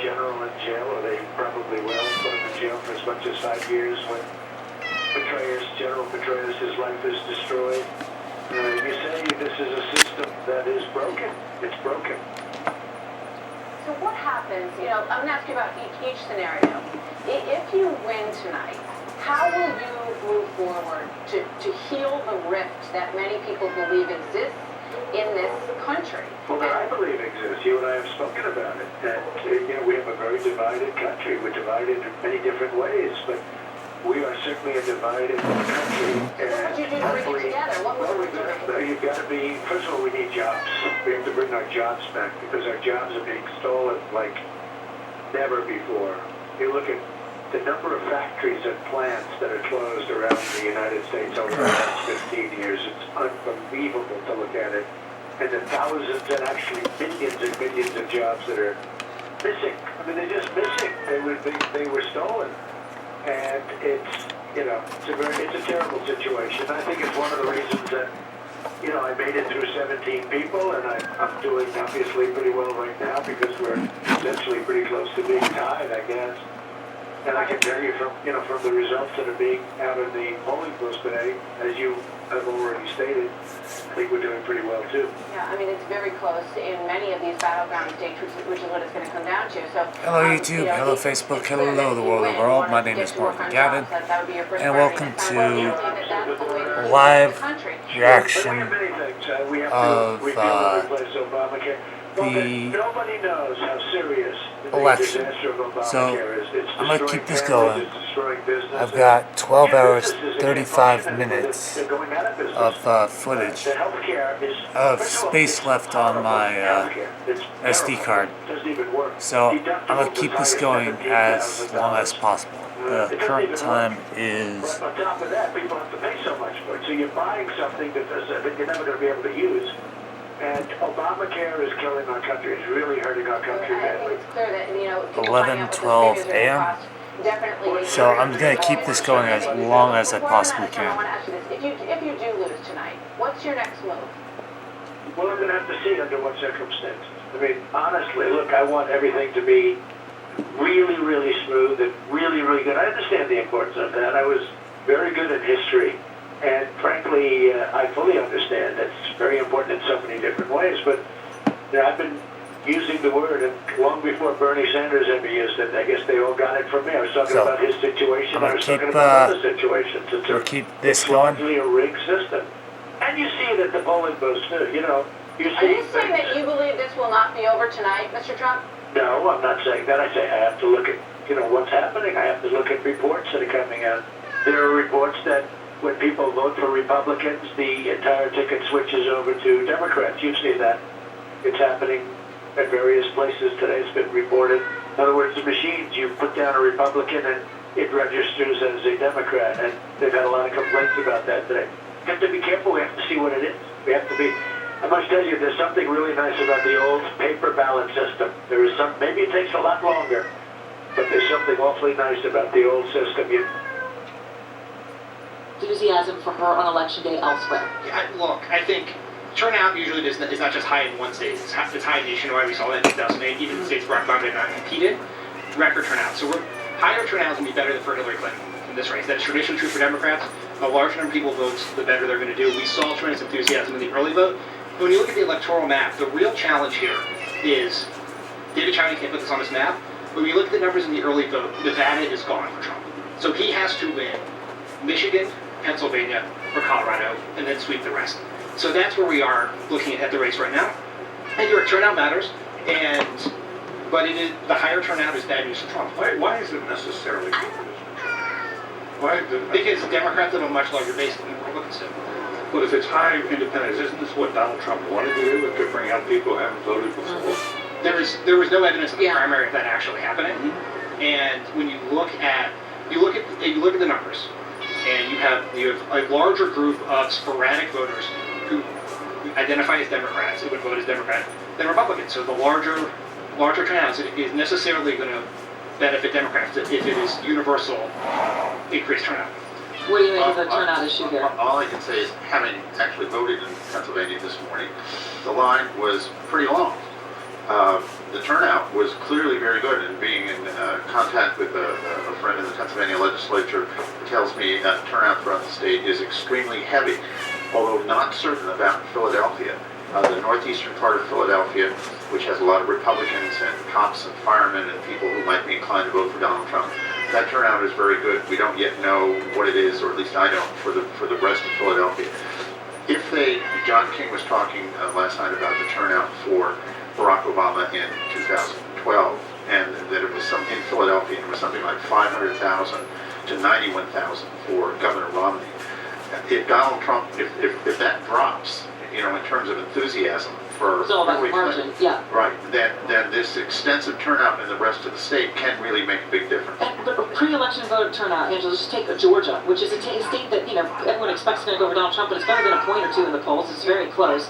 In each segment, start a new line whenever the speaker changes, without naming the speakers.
general in jail, or they probably will put him in jail for as much as 5 years when General Petraeus' life is destroyed. You say this is a system that is broken. It's broken.
So what happens, I'm going to ask you about each scenario. If you win tonight, how will you move forward to heal the rift that many people believe exists in this country?
Well, that I believe exists. You and I have spoken about it. And, we have a very divided country. We're divided in many different ways, but we are certainly a divided country.
What would you do to bring it together? What would we do?
You've got to be, first of all, we need jobs. We have to bring our jobs back because our jobs are being stolen like never before. You look at the number of factories and plants that are closed around the United States over the last 15 years. It's unbelievable to look at it. And the thousands and actually millions and millions of jobs that are missing. I mean, they're just missing. They were stolen. And it's a terrible situation. I think it's one of the reasons that, I made it through 17 people, and I'm doing obviously pretty well right now because we're essentially pretty close to being tied, I guess. And I can tell you from the results that are being out of the polling booths today, as you have already stated, I think we're doing pretty well too.
Yeah, I mean, it's very close in many of these battleground states, which is what it's going to come down to. So,
hello YouTube, hello Facebook, hello the world of the world. My name is Gavin, and welcome to live reaction of the election. So I'm going to keep this going. I've got 12 hours, 35 minutes of footage of space left on my SD card. So I'm going to keep this going as long as possible. The current time is...
On top of that, people have to pay so much for it. So you're buying something that you're never going to be able to use. And Obamacare is killing our country. It's really hurting our country badly.
It's clear that,
11:12 a.m. So I'm going to keep this going as long as I possibly can.
I want to ask you this. If you do lose tonight, what's your next move?
Well, I'm going to have to see under what circumstances. I mean, honestly, look, I want everything to be really, really smooth and really, really good. I understand the importance of that. I was very good at history. And frankly, I fully understand it's very important in so many different ways. But I've been using the word, and long before Bernie Sanders ever used it, I guess they all got it from me. I was talking about his situation. I was talking about other situations. It's largely a rigged system. And you see it at the polling booths, too.
Are you saying that you believe this will not be over tonight, Mr. Trump?
No, I'm not saying that. I say I have to look at, what's happening. I have to look at reports that are coming out. There are reports that when people vote for Republicans, the entire ticket switches over to Democrats. You see that. It's happening at various places today. It's been reported. In other words, the machines, you put down a Republican and it registers as a Democrat. And they've had a lot of complaints about that today. We have to be careful. We have to see what it is. We have to be... I must tell you, there's something really nice about the old paper ballot system. There is some... Maybe it takes a lot longer, but there's something awfully nice about the old system.
Enthusiasm for her on election day elsewhere.
Yeah, look, I think turnout usually is not just high in one state, it's high nationwide. We saw that in 2008, even in states where Obama did not compete, record turnout. So higher turnout is going to be better for Hillary Clinton in this race. That's traditionally true for Democrats. The larger number of people votes, the better they're going to do. We saw tremendous enthusiasm in the early vote. But when you look at the electoral map, the real challenge here is, David China can't put this on his map, but when you look at the numbers in the early vote, Nevada is gone for Trump. So he has to win Michigan, Pennsylvania, or Colorado, and then sweep the rest. So that's where we are looking at the race right now. And your turnout matters, but the higher turnout is bad news for Trump.
Why is it necessarily bad news for Trump?
Because Democrats have a much larger base than Republicans do.
But if it's high independence, isn't this what Donald Trump wanted to do, to bring out people who haven't voted before?
There was no evidence in the primary of that actually happening. And when you look at the numbers, and you have a larger group of sporadic voters who identify as Democrats, who would vote as Democrat, than Republicans. So the larger turnout is necessarily going to benefit Democrats if it is universal increased turnout.
What do you make of the turnout issue here?
All I can say is, having actually voted in Pennsylvania this morning, the line was pretty long.
The turnout was clearly very good, and being in contact with a friend in the Pennsylvania legislature tells me that turnout throughout the state is extremely heavy, although not certain about Philadelphia. The northeastern part of Philadelphia, which has a lot of Republicans and cops and firemen and people who might be inclined to vote for Donald Trump, that turnout is very good. We don't yet know what it is, or at least I don't, for the rest of Philadelphia. John King was talking last night about the turnout for Barack Obama in 2012, and that it was in Philadelphia, it was something like 500,000 to 91,000 for Governor Romney. If Donald Trump, if that drops, in terms of enthusiasm for
It's all about the
Hillary
margin,
Clinton,
yeah.
right, then this extensive turnout in the rest of the state can really make a big difference.
But pre-election voter turnout, Angela, just take Georgia, which is a state that, everyone expects is going to go for Donald Trump, but it's better than a point or two in the polls. It's very close.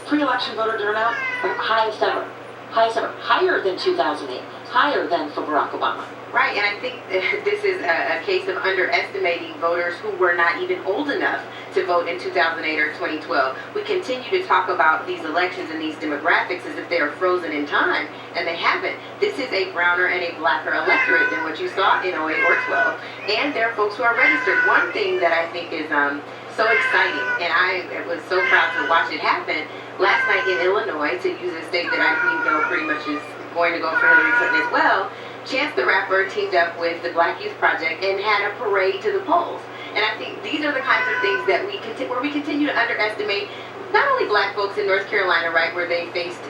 Pre-election voter turnout, highest ever. Higher than 2008. Higher than for Barack Obama.
Right, and I think this is a case of underestimating voters who were not even old enough to vote in 2008 or 2012. We continue to talk about these elections and these demographics as if they are frozen in time, and they haven't. This is a browner and a blacker electorate than what you saw in 08 or 12. And there are folks who are registered. One thing that I think is so exciting, and I was so proud to watch it happen, last night in Illinois, to use a state that we know pretty much is going to go for Hillary Clinton as well, Chance the Rapper teamed up with the Black Youth Project and had a parade to the polls. And I think these are the kinds of things that we continue to underestimate not only black folks in North Carolina, right, where they faced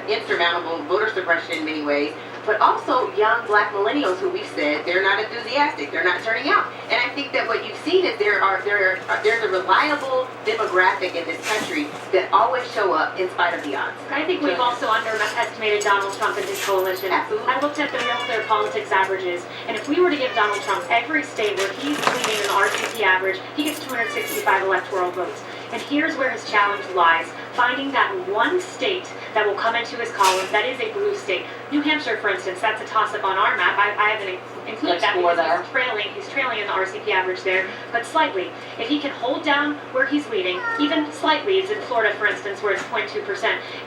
insurmountable voter suppression in many ways, but also young black millennials who we've said they're not enthusiastic, they're not turning out. And I think that what you've seen is there's a reliable demographic in this country that always show up in spite of the odds.
I think we've also underestimated Donald Trump and his coalition.
Absolutely.
I looked at the Real Clear Politics averages, and if we were to give Donald Trump every state where he's leading an RCP average, he gets 265 electoral votes. And here's where his challenge lies, finding that one state that will come into his column that is a blue state. New Hampshire, for instance, that's a toss-up on our map. I haven't included that because he's trailing in the RCP average there, but slightly. If he can hold down where he's leading, even slightly, as in Florida, for instance, where it's 0.2%,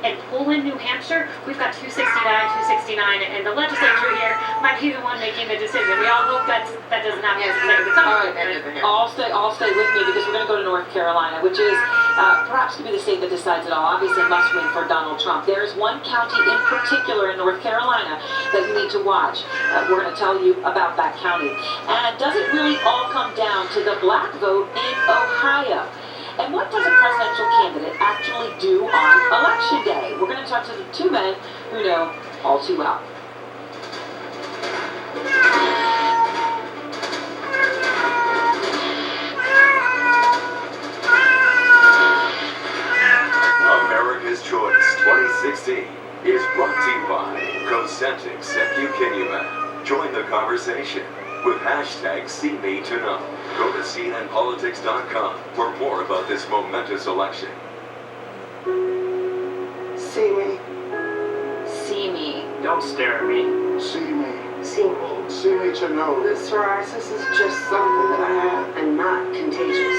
and pull in New Hampshire, we've got 269, and the legislature here might be the one making the decision. We all hope that doesn't happen.
All right, all stay with me because we're going to go to North Carolina, which is perhaps to be the state that decides it all. Obviously, must win for Donald Trump. There's one county in particular in North Carolina that you need to watch. We're going to tell you about that county. And does it really all come down to the black vote in Ohio? And what does a presidential candidate actually do on Election Day? We're going to talk to the two men who know all too well.
America's Choice 2016 is brought to you by Cosentyx Secukinumab. Join the conversation with hashtag #SeeMeToKnow. Go to CNNPolitics.com for more about this momentous election.
See me.
See me.
Don't stare at me.
See me.
See me.
See me to know.
This psoriasis is just something that I have and not contagious.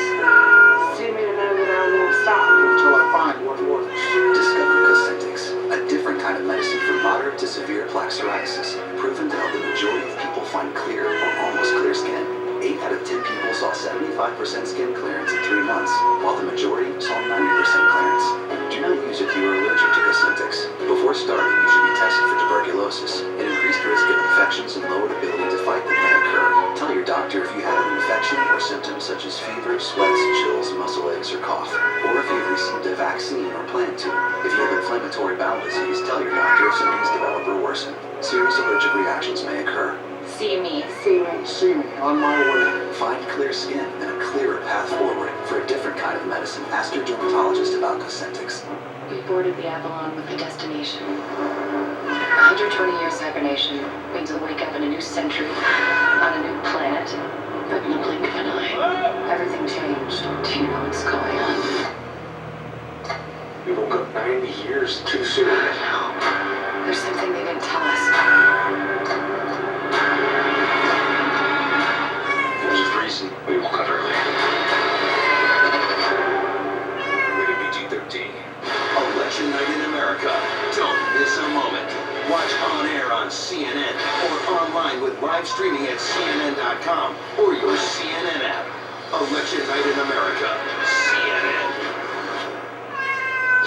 See me to know that I won't stop
Until I find what works.
Discover Cosentyx, a different kind of medicine for moderate to severe plaque psoriasis, proven to help the majority of people find clear or almost clear skin. 8 out of 10 people saw 75% skin clearance in 3 months, while the majority saw 90% clearance. Do not use if you are allergic to Cosentyx. Before starting, you should be tested for tuberculosis, an increased risk of infections and lowered ability to fight that may occur. Tell your doctor if you have an infection or symptoms such as fever, sweats, chills, muscle aches, or cough, or if you have received a vaccine or plan to. If you have inflammatory bowel disease, tell your doctor if symptoms develop or worsen. Serious allergic reactions may occur.
See me.
See me.
See me on my way.
Find clear skin and a clearer path forward. For a different kind of medicine, ask your dermatologist about Cosentyx.
We boarded the Avalon with a destination. 120 years hibernation means we'll wake up in a new century, on a new planet, but in the blink of an eye. Everything changed. Do you know what's going on?
We woke up 90 years too soon.
No. There's something they didn't tell us.
There's a reason we woke up early. Rated PG-13.
Election night in America. Don't miss
CNN or online with live streaming at CNN.com or your CNN app. Election night in America. CNN.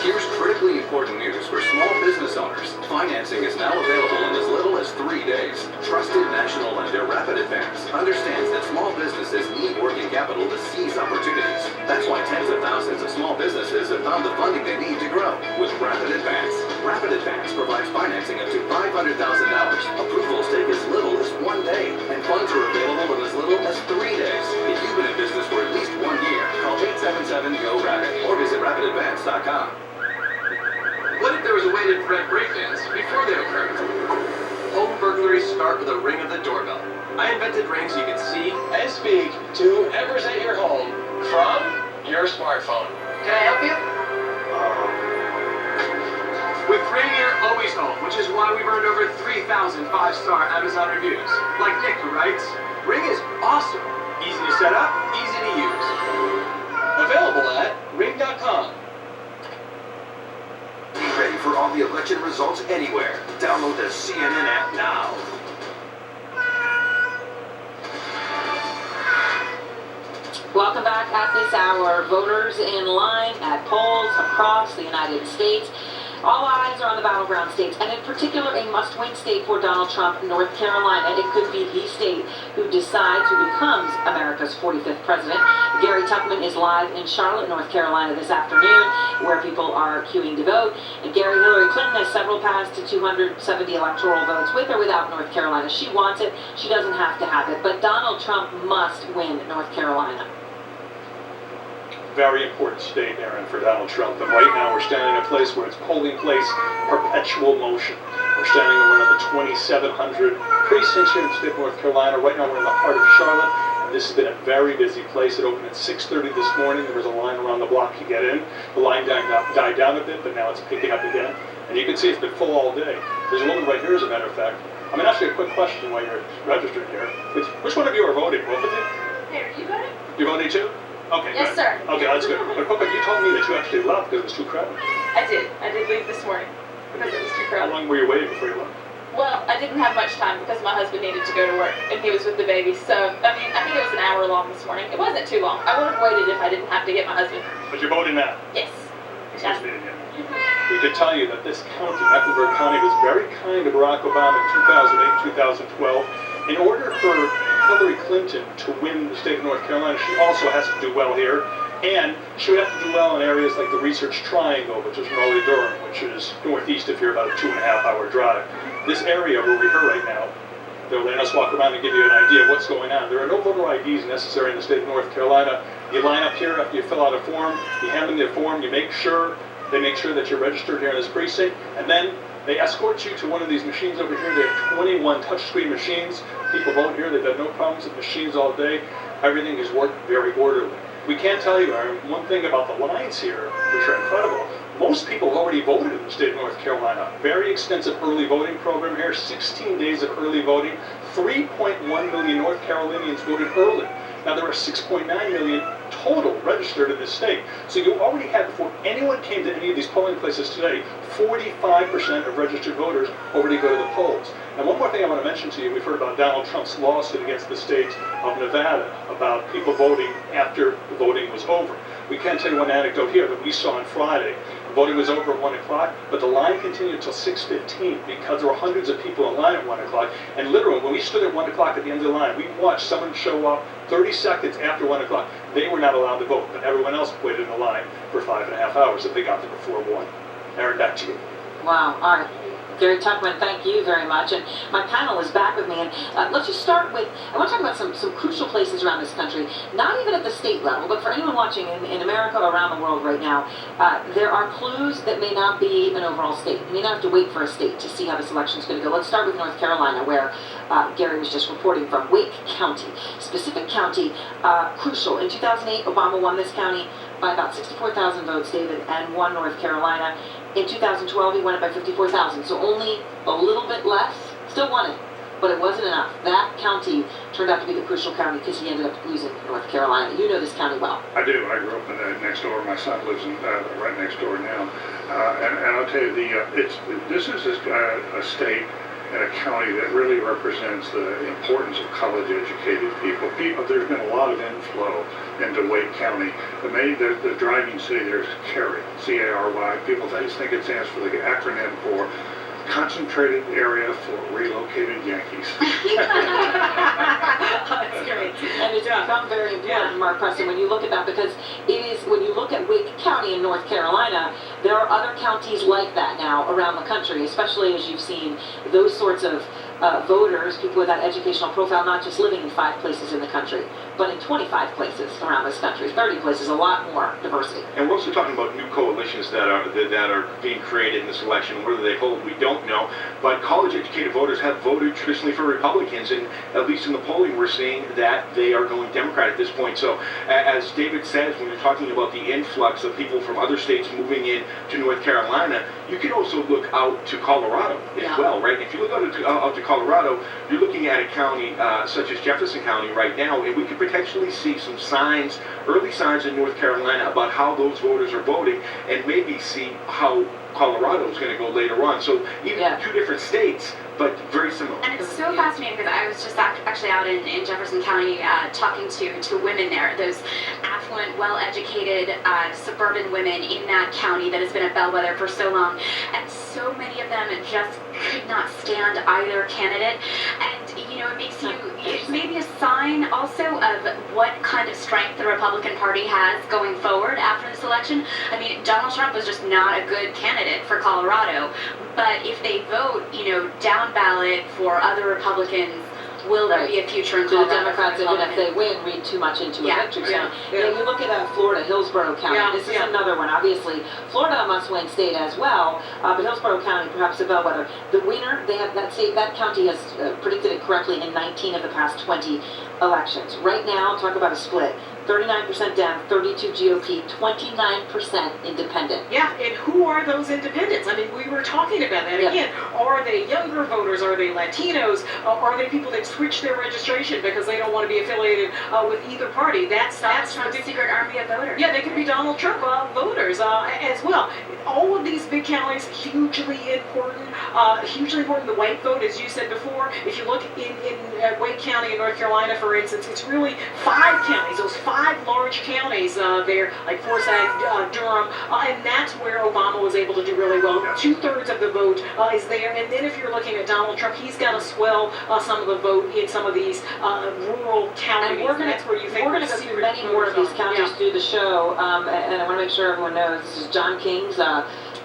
Here's critically important news for small business owners. Financing is now available in as little as 3 days. Trusted national lender Rapid Advance understands that small businesses need working capital to seize opportunities. That's why tens of thousands of small businesses have found the funding they need to grow with Rapid Advance. Rapid Advance provides financing up to $500,000. Approvals take as little as 1 day, and funds are available in as little as 3 days. If you've been in business for at least 1 year, call 877-GO-RAPID or visit rapidadvance.com.
What if there was a way to prevent break-ins before they occur? Home burglaries start with a ring of the doorbell. I invented rings you can see and speak to whoever's at your home from your smartphone. Can I help you? With Ring, you're always home, which is why we've earned over 3,000 5-star Amazon reviews. Like Nick, who writes, Ring is awesome. Easy to set up, easy to use. Available at ring.com.
Be ready for all the election results anywhere. Download the CNN app now.
Welcome back at this hour. Voters in line at polls across the United States. All eyes are on the battleground states, and in particular a must-win state for Donald Trump, North Carolina. It could be the state who decides who becomes America's 45th president. Gary Tuckman is live in Charlotte, North Carolina this afternoon, where people are queuing to vote. And Gary, Hillary Clinton has several paths to 270 electoral votes, with or without North Carolina. She wants it. She doesn't have to have it. But Donald Trump must win North Carolina.
Very important state, Aaron, for Donald Trump. And right now we're standing in a place where it's polling place perpetual motion. We're standing in one of the 2,700 precincts here in the state of North Carolina. Right now we're in the heart of Charlotte. And this has been a very busy place. It opened at 6:30 this morning. There was a line around the block to get in. The line died down a bit, but now it's picking up again. And you can see it's been full all day. There's a woman right here, as a matter of fact. I'm going to ask you a quick question while you're registered here. Which one of you are voting? Both of you?
Here, you voted?
You voting too? Okay,
Yes,
good.
sir.
Okay, that's good. But quickly, you told me that you actually left because it was too crowded.
I did leave this morning because it was too
How
crowded.
long were you waiting before you left?
Well, I didn't have much time because my husband needed to go to work and he was with the baby. So, I think it was an hour long this morning. It wasn't too long. I would have waited if I didn't have to get my husband.
But you're voting now.
Yes.
Excuse me again. We could tell you that this county, Mecklenburg County, was very kind to Barack Obama in 2008, 2012. In order for Hillary Clinton to win the state of North Carolina, she also has to do well here. And she would have to do well in areas like the Research Triangle, which is Raleigh-Durham, which is northeast of here, about a 2.5-hour drive. This area where we're here right now, they'll let us walk around and give you an idea of what's going on. There are no voter IDs necessary in the state of North Carolina. You line up here after you fill out a form, you hand them the form, they make sure that you're registered here in this precinct, and then they escort you to one of these machines over here. They have 21 touchscreen machines. People vote here. They've had no problems with machines all day. Everything has worked very orderly. We can't tell you, Aaron, one thing about the lines here, which are incredible. Most people have already voted in the state of North Carolina. Very extensive early voting program here, 16 days of early voting. 3.1 million North Carolinians voted early. Now there are 6.9 million total registered in this state. So you already had, before anyone came to any of these polling places today, 45% of registered voters already go to the polls. And one more thing I want to mention to you, we've heard about Donald Trump's lawsuit against the state of Nevada about people voting after the voting was over. We can tell you one anecdote here that we saw on Friday. The voting was over at 1 o'clock, but the line continued until 6:15 because there were hundreds of people in line at 1 o'clock. And literally, when we stood at 1 o'clock at the end of the line, we watched someone show up 30 seconds after 1 o'clock. They were not allowed to vote, but everyone else waited in the line for 5.5 hours if they got there before 1. Aaron, back to you.
Wow. All right. Gary Tuckman, thank you very much. And my panel is back with me. And let's just start with, I want to talk about some crucial places around this country, not even at the state level, but for anyone watching in America or around the world right now, there are clues that may not be an overall state. You may not have to wait for a state to see how this election is going to go. Let's start with North Carolina, where Gary was just reporting from. Wake County, specific county, crucial. In 2008, Obama won this county by about 64,000 votes, David, and won North Carolina. In 2012, he won it by 54,000, so only a little bit less. Still won it, but it wasn't enough. That county turned out to be the crucial county because he ended up losing North Carolina. You know this county well.
I do. I grew up in next door. My son lives in right next door now, and I'll tell you, this is a state and a county that really represents the importance of college-educated people. There's been a lot of inflow into Wake County. The driving city there is Cary, C-A-R-Y. People just think it stands for the acronym for Concentrated Area for Relocated Yankees.
That's great. And it's become very important, Mark Preston, when you look at that, because it is, when you look at Wake County in North Carolina, there are other counties like that now around the country, especially as you've seen those sorts of voters, people with that educational profile, not just living in 5 places in the country, but in 25 places around this country, 30 places, a lot more diversity.
And we're also talking about new coalitions that are being created in this election. Whether they hold, we don't know. But college-educated voters have voted traditionally for Republicans, and at least in the polling, we're seeing that they are going Democrat at this point. So, as David says, when you're talking about the influx of people from other states moving in to North Carolina, you can also look out to Colorado as well, right? If you look out to Colorado, you're looking at a county such as Jefferson County right now, and we could potentially see some signs, early signs in North Carolina about how those voters are voting, and maybe see how Colorado is going to go later on. So even 2 different states, but very similar.
And it's so fascinating because I was just actually out in Jefferson County talking to women there, those affluent, well-educated suburban women in that county that has been a bellwether for so long. And so many of them just could not stand either candidate. And, you know, it may be a sign also of what kind of strength the Republican Party has going forward after this election. I mean, Donald Trump was just not a good candidate for Colorado. But if they vote, you know, down ballot for other Republicans, will there be a future in Colorado?
The Democrats, even if they win, read too much into a victory. You look at Florida, Hillsborough County. This is another one. Obviously, Florida a must-win state as well, but Hillsborough County, perhaps a bellwether. The winner, they have that county has predicted it correctly in 19 of the past 20 elections. Right now, talk about a split. 39% Dem, 32 GOP, 29% Independent. Yeah, and who are those independents? I mean, we were talking about that. Again, are they younger voters? Are they Latinos? Are they people that switch their registration because they don't want to be affiliated with either party? That's
Trump's secret army of voters.
Yeah, they could be Donald Trump voters as well. All of these big counties, hugely important. The white vote, as you said before. If you look in Wake County in North Carolina, for instance, it's really 5 counties. Those 5 large counties there, like Forsyth, Durham, and that's where Obama was able to do really well. 2/3 of the vote is there, and then if you're looking at Donald Trump, he's going to swell some of the vote in some of these rural counties. And that's where you think we're going to go through many more of these counties through the show, and I want to make sure everyone knows this is John King's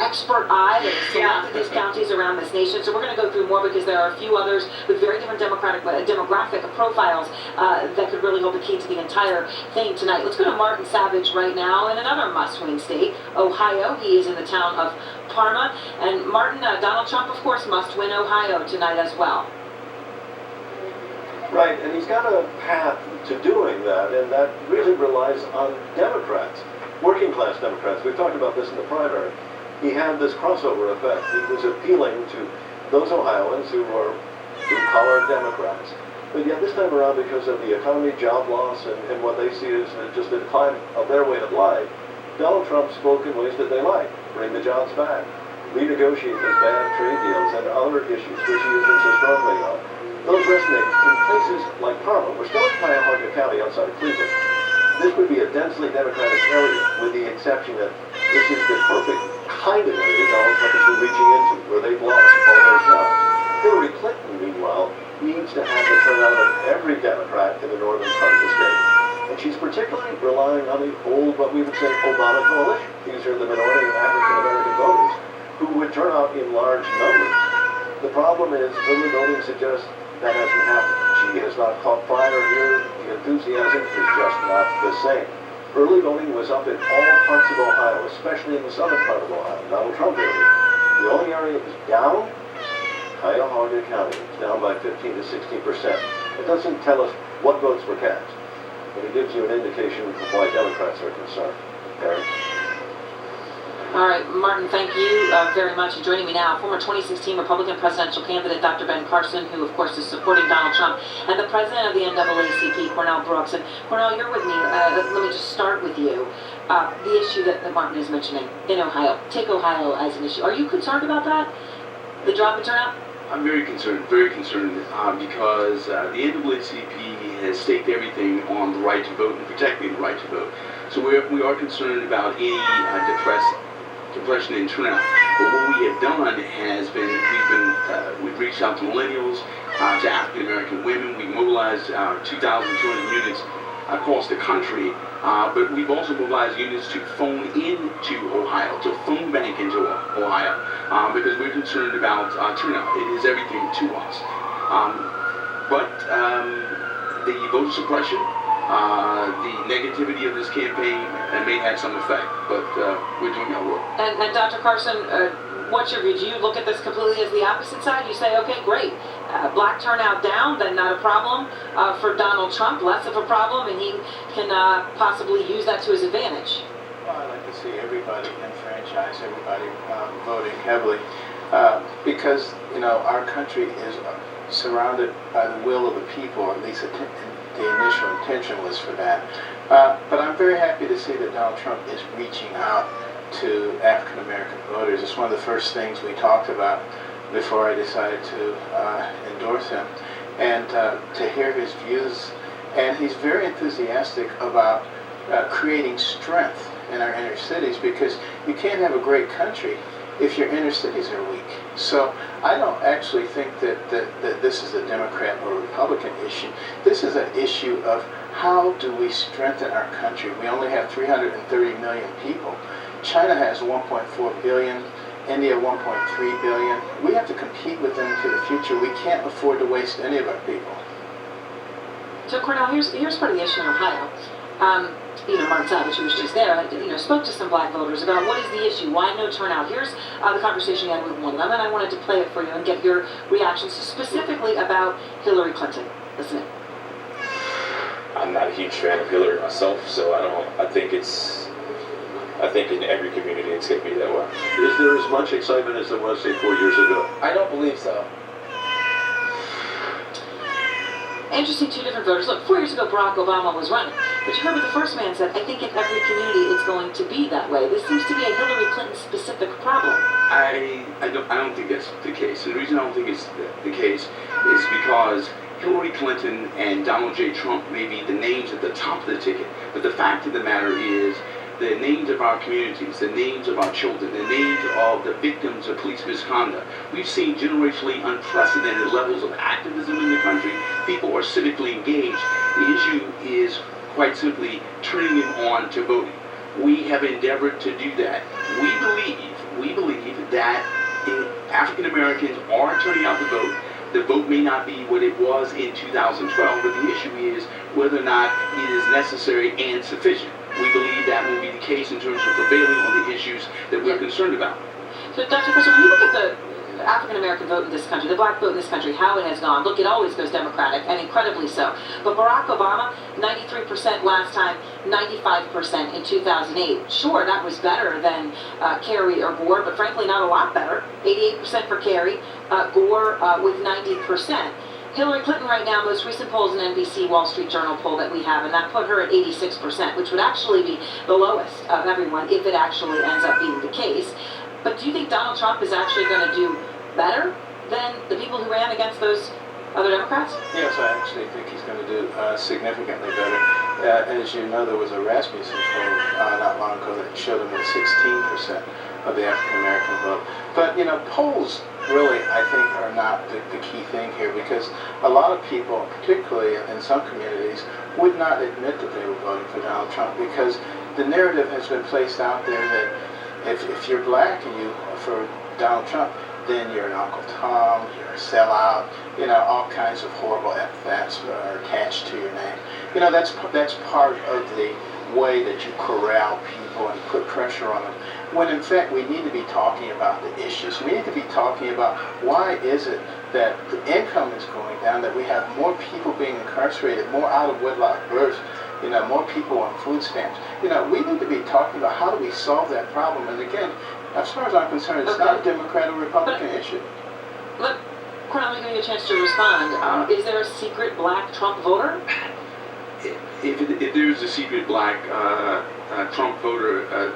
expert eye that has selected these counties around this nation. So we're going to go through more because there are a few others with very different demographic profiles that could really hold the key to the entire thing tonight. Let's go to Martin Savage right now in another must-win state, Ohio. He is in the town of Parma. And Martin, Donald Trump, of course, must win Ohio tonight as well.
Right, and he's got a path to doing that, and that really relies on Democrats, working-class Democrats. We've talked about this in the primary. He had this crossover effect. He was appealing to those Ohioans who are blue-collar Democrats. But yet this time around, because of the economy, job loss, and what they see as just a decline of their way of life, Donald Trump spoke in ways that they like. Bring the jobs back. Renegotiate those bad trade deals and other issues which he has been so strongly on. Those resonate in places like Parma. We're still in Cuyahoga County outside of Cleveland. This would be a densely Democratic area, with the exception that this is the perfect kind of area Donald Trump has been reaching into, where they've lost all those jobs. Hillary Clinton, meanwhile, needs to have the turnout of every Democrat in the northern part of the state. And she's particularly relying on the old, what we would say, Obama coalition. These are the minority African-American voters who would turn out in large numbers. The problem is, early voting suggests that hasn't happened. She has not caught fire here. The enthusiasm is just not the same. Early voting was up in all parts of Ohio, especially in the southern part of Ohio, Donald Trump area. The only area that was down, Cuyahoga County. It's down by 15 to 16%. It doesn't tell us what votes were cast, but it gives you an indication of why Democrats are concerned. Eric?
All right, Martin, thank you very much for joining me now. Former 2016 Republican presidential candidate Dr. Ben Carson, who, of course, is supporting Donald Trump, and the president of the NAACP, Cornell Brooks. And Cornell, you're with me. Let me just start with you. The issue that Martin is mentioning in Ohio. Take Ohio as an issue. Are you concerned about that? The drop in turnout?
I'm very concerned because the NAACP has staked everything on the right to vote and protecting the right to vote. So we are concerned about any depression in turnout. But what we have done has been we've reached out to millennials, to African American women. We mobilized 2,200 units across the country, but we've also mobilized units to phone into Ohio, to phone bank into Ohio, because we're concerned about turnout. It is everything to us. But the voter suppression, the negativity of this campaign may have some effect, but we're doing our work.
And Dr. Carson, what's your view? Do you look at this completely as the opposite side? You say, okay, great, black turnout down, then not a problem for Donald Trump, less of a problem, and he can possibly use that to his advantage.
Well, I'd like to see everybody enfranchised, everybody voting heavily, because, you know, our country is surrounded by the will of the people, or at least the initial intention was for that. But I'm very happy to see that Donald Trump is reaching out to African American voters. It's one of the first things we talked about before I decided to endorse him, and to hear his views. And he's very enthusiastic about creating strength in our inner cities, because you can't have a great country if your inner cities are weak. So I don't actually think that this is a Democrat or Republican issue. This is an issue of how do we strengthen our country. We only have 330 million people. China has 1.4 billion, India 1.3 billion. We have to compete with them into the future. We can't afford to waste any of our people.
So Cornell, here's part of the issue in Ohio. You know, Mark Savage, who was just there, spoke to some black voters about what is the issue, why no turnout. Here's the conversation you had with one of them, and I wanted to play it for you and get your reactions specifically about Hillary Clinton. Listen in.
I'm not a huge fan of Hillary myself, so I think in every community it's going to be that way.
Is there as much excitement as there was, say, 4 years ago?
I don't believe so.
Interesting, two different voters. Look, 4 years ago Barack Obama was running, but you heard what the first man said. I think in every community it's going to be that way. This seems to be a Hillary Clinton specific problem.
I don't think that's the case. And the reason I don't think it's the case is because Hillary Clinton and Donald J. Trump may be the names at the top of the ticket, but the fact of the matter is the names of our communities, the names of our children, the names of the victims of police misconduct. We've seen generationally unprecedented levels of activism in the country. People are civically engaged. The issue is quite simply turning them on to voting. We have endeavored to do that. We believe that African Americans are turning out to vote. The vote may not be what it was in 2012, but the issue is whether or not it is necessary and sufficient. We believe that will be the case in terms of prevailing on the issues that we're concerned about.
So, Dr. Carson, when you look at the African American vote in this country, the black vote in this country, how it has gone, look, it always goes Democratic, and incredibly so. But Barack Obama, 93% last time, 95% in 2008. Sure, that was better than Kerry or Gore, but frankly not a lot better. 88% for Kerry, Gore with 90%. Hillary Clinton right now, most recent polls, an NBC Wall Street Journal poll that we have, and that put her at 86%, which would actually be the lowest of everyone if it actually ends up being the case. But do you think Donald Trump is actually going to do better than the people who ran against those other Democrats?
Yes, I actually think he's going to do significantly better. As you know, there was a Rasmussen poll not long ago that showed him at 16% of the African American vote. But, you know, polls really, I think, are not the key thing here, because a lot of people, particularly in some communities, would not admit that they were voting for Donald Trump, because the narrative has been placed out there that if you're black and you are for Donald Trump, then you're an Uncle Tom, you're a sellout, you know, all kinds of horrible epithets are attached to your name. You know, that's part of the way that you corral people and put pressure on them, when in fact we need to be talking about the issues. We need to be talking about why is it that the income is going down, that we have more people being incarcerated, more out-of-wedlock births, you know, more people on food stamps. You know, we need to be talking about how do we solve that problem. And again, as far as I'm concerned, it's not a Democrat or Republican issue.
Look, Cornell, let me give you a chance to respond. Is there a secret black Trump voter?
If there's a secret black Trump voter,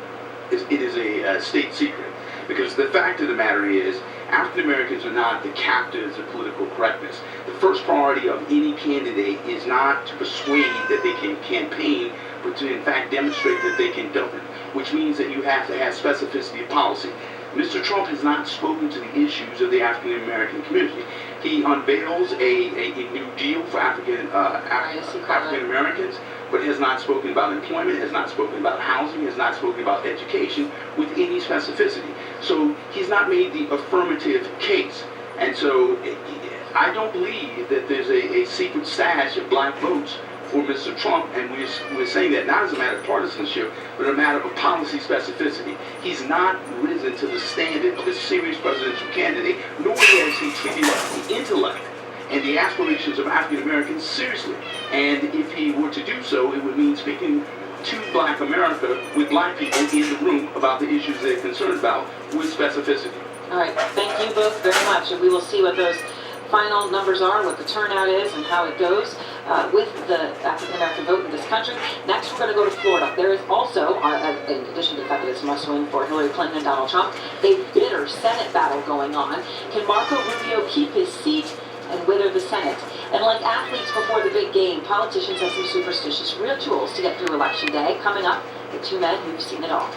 it is a state secret. Because the fact of the matter is, African Americans are not the captives of political correctness. The first priority of any candidate is not to persuade that they can campaign, but to in fact demonstrate that they can govern, which means that you have to have specificity of policy. Mr. Trump has not spoken to the issues of the African American community. He unveils a new deal for African Americans, but has not spoken about employment, has not spoken about housing, has not spoken about education with any specificity. So he's not made the affirmative case. And so I don't believe that there's a secret stash of black votes for Mr. Trump, and we're saying that not as a matter of partisanship, but a matter of policy specificity. He's not risen to the standard of a serious presidential candidate, nor has he treated the intellect and the aspirations of African Americans seriously. And if he were to do so, it would mean speaking to black America with black people in the room about the issues they're concerned about with specificity.
All right, thank you both very much, and we will see what those final numbers are, what the turnout is, and how it goes with the African American vote in this country. Next, we're going to go to Florida. There is also, in addition to the fact that it's a must-win for Hillary Clinton and Donald Trump, a bitter Senate battle going on. Can Marco Rubio keep his seat and wither the Senate? And like athletes before the big game, politicians have some superstitious rituals to get through Election Day. Coming up, the two men who've seen it all.